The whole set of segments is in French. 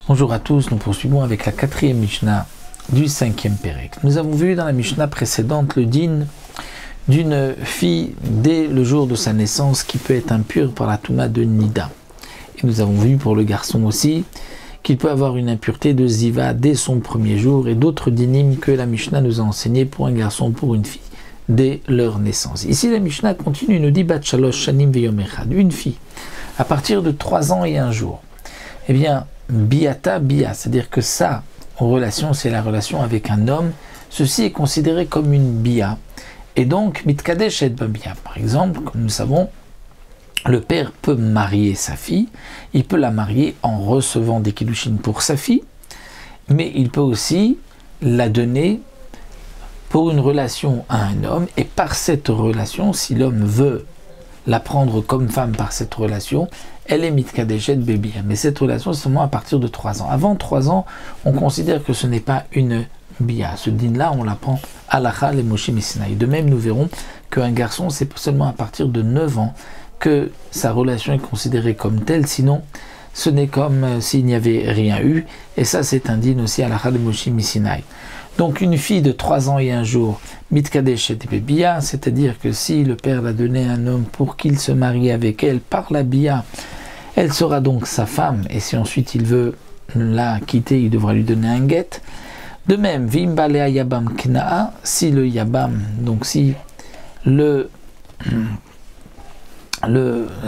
Bonjour à tous, nous poursuivons avec la 4e Mishnah du 5e Pérec. Nous avons vu dans la Mishnah précédente le din d'une fille dès le jour de sa naissance qui peut être impure par la Touma de Nida. Et nous avons vu pour le garçon aussi qu'il peut avoir une impureté de Ziva dès son premier jour et d'autres dinim que la Mishnah nous a enseigné pour un garçon, pour une fille, dès leur naissance. Ici la Mishnah continue, nous dit Bat Shalosh Shanim Veyom Echad, une fille à partir de 3 ans et un jour. Eh bien, biata bia, c'est-à-dire que sa relation, c'est la relation avec un homme. Ceci est considéré comme une bia. Et donc, mitkadesh et bia. Par exemple, comme nous savons, le père peut marier sa fille. Il peut la marier en recevant des kiddushin pour sa fille, mais il peut aussi la donner pour une relation à un homme. Et par cette relation, si l'homme veut la prendre comme femme par cette relation, elle est mitkadeshet bébia. Mais cette relation, c'est seulement à partir de 3 ans. Avant 3 ans, on considère que ce n'est pas une bia. Ce din-là, on l'apprend halacha le Moshe Messinaï. De même, nous verrons qu'un garçon, c'est seulement à partir de 9 ans que sa relation est considérée comme telle. Sinon, ce n'est comme s'il n'y avait rien eu. Et ça, c'est un din aussi halacha le Moshe Messinaï. Donc une fille de 3 ans et un jour, mitkadeshet bebia, c'est-à-dire que si le père l'a donné à un homme pour qu'il se marie avec elle par la bia, elle sera donc sa femme, et si ensuite il veut la quitter, il devra lui donner un guet. De même, vimbalea yabam knaa, si le yabam, donc si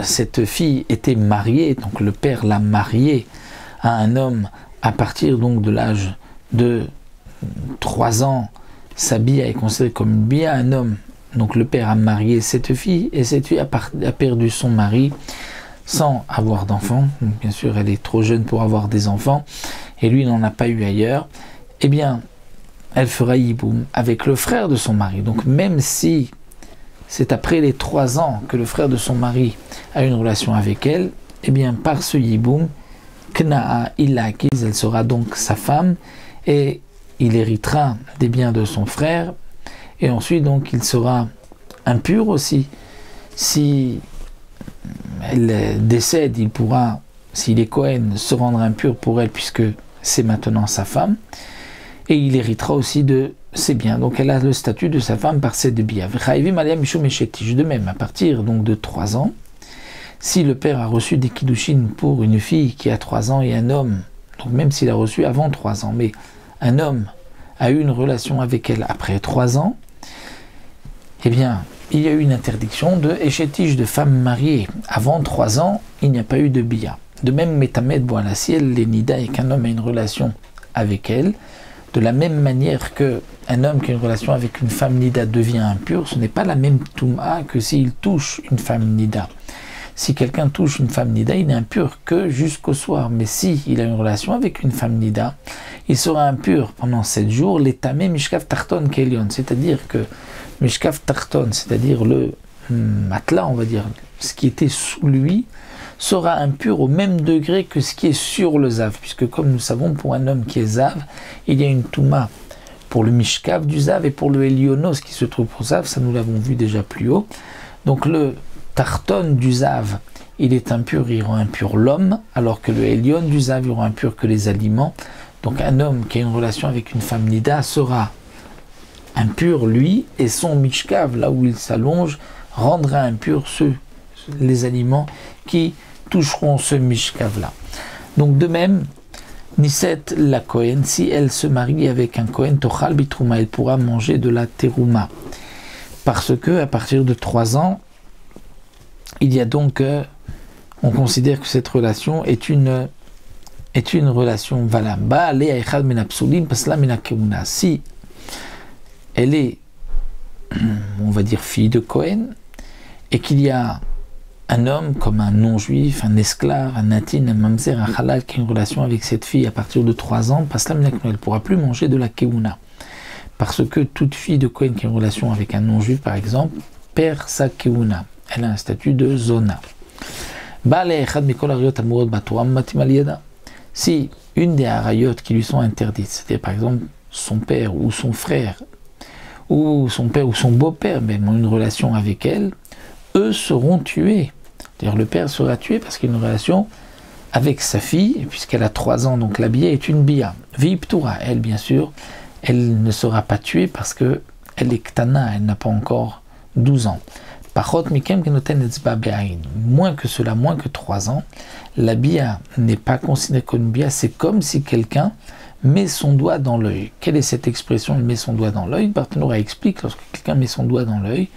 cette fille était mariée, donc le père l'a mariée à un homme à partir donc de l'âge de 3 ans, sa bia est considérée comme une bia, un homme, donc le père a marié cette fille, et cette fille a perdu son mari sans avoir d'enfants, bien sûr elle est trop jeune pour avoir des enfants, et lui n'en a pas eu ailleurs, eh bien elle fera yiboum avec le frère de son mari. Donc même si c'est après les 3 ans que le frère de son mari a une relation avec elle, eh bien par ce yiboum, kna'a ilakiz, elle sera donc sa femme, et il héritera des biens de son frère, et ensuite donc il sera impur aussi. Si elle décède, il pourra, s'il est Kohen, se rendre impur pour elle puisque c'est maintenant sa femme, et il héritera aussi de ses biens. Donc elle a le statut de sa femme par ses deux biens. De même, à partir donc de 3 ans, si le père a reçu des kiddushin pour une fille qui a 3 ans et un homme, donc même s'il a reçu avant 3 ans, mais un homme a eu une relation avec elle après 3 ans, eh bien, il y a eu une interdiction de échétige de femme mariée. Avant 3 ans, il n'y a pas eu de bia. De même, Metamed, voilà, si elle est nida et qu'un homme a une relation avec elle, de la même manière qu'un homme qui a une relation avec une femme nida devient impur, ce n'est pas la même touma que s'il touche une femme nida. Si quelqu'un touche une femme nida, il n'est impur que jusqu'au soir. Mais si il a une relation avec une femme nida, il sera impur pendant 7 jours, l'étamé mishkav tarton kelion, c'est-à-dire que mishkav tarton, c'est-à-dire le matelas, on va dire, ce qui était sous lui, sera impur au même degré que ce qui est sur le zav, puisque comme nous savons, pour un homme qui est zav, il y a une touma pour le mishkav du zav et pour le elionos qui se trouve pour zav, ça nous l'avons vu déjà plus haut. Donc le tarton du zav, il est impur, il rend impur l'homme, alors que le hélion du zav, il rend impur que les aliments. Donc un homme qui a une relation avec une femme nida sera impur, lui, et son mishkav, là où il s'allonge, rendra impur les aliments qui toucheront ce mishkav-là. Donc de même, Niset la Kohen, si elle se marie avec un Kohen, Tochal bitrouma, elle pourra manger de la terouma. Parce que à partir de 3 ans, il y a donc, on considère que cette relation est une relation valable. Si elle est, on va dire, fille de Kohen, et qu'il y a un homme comme un non-juif, un esclave, un natin, un mamzer, un halal qui a une relation avec cette fille à partir de 3 ans, elle ne pourra plus manger de la keuna. Parce que toute fille de Kohen qui a une relation avec un non-juif, par exemple, perd sa keuna. Elle a un statut de zona. Si une des harayot qui lui sont interdites, c'est-à-dire par exemple son père ou son frère, ou son père ou son beau-père même ont une relation avec elle, eux seront tués. C'est-à-dire le père sera tué parce qu'il y a une relation avec sa fille, puisqu'elle a 3 ans, donc la bia est une bia. Viptura, elle, bien sûr, elle ne sera pas tuée parce que elle est ktana, elle n'a pas encore 12 ans. Moins que cela, moins que 3 ans, la bia n'est pas considérée comme une bia, c'est comme si quelqu'un met son doigt dans l'œil. Quelle est cette expression, il met son doigt dans l'œil? Barthénoura explique, lorsque quelqu'un met son doigt dans l'œil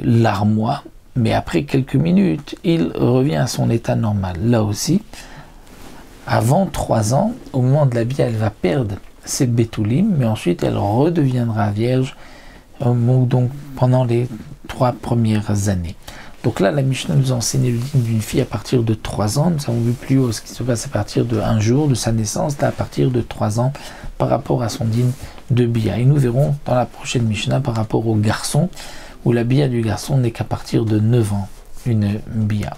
larmoie, mais après quelques minutes, il revient à son état normal. Là aussi, avant 3 ans, au moment de la bia, elle va perdre ses bétoulim, mais ensuite elle redeviendra vierge donc pendant les 3 premières années. Donc là, la Mishnah nous enseigne le dîme d'une fille à partir de 3 ans. Nous avons vu plus haut ce qui se passe à partir de 1 jour de sa naissance, là à partir de 3 ans par rapport à son dîme de bia. Et nous verrons dans la prochaine Mishnah par rapport au garçon, où la bia du garçon n'est qu'à partir de 9 ans, une bia.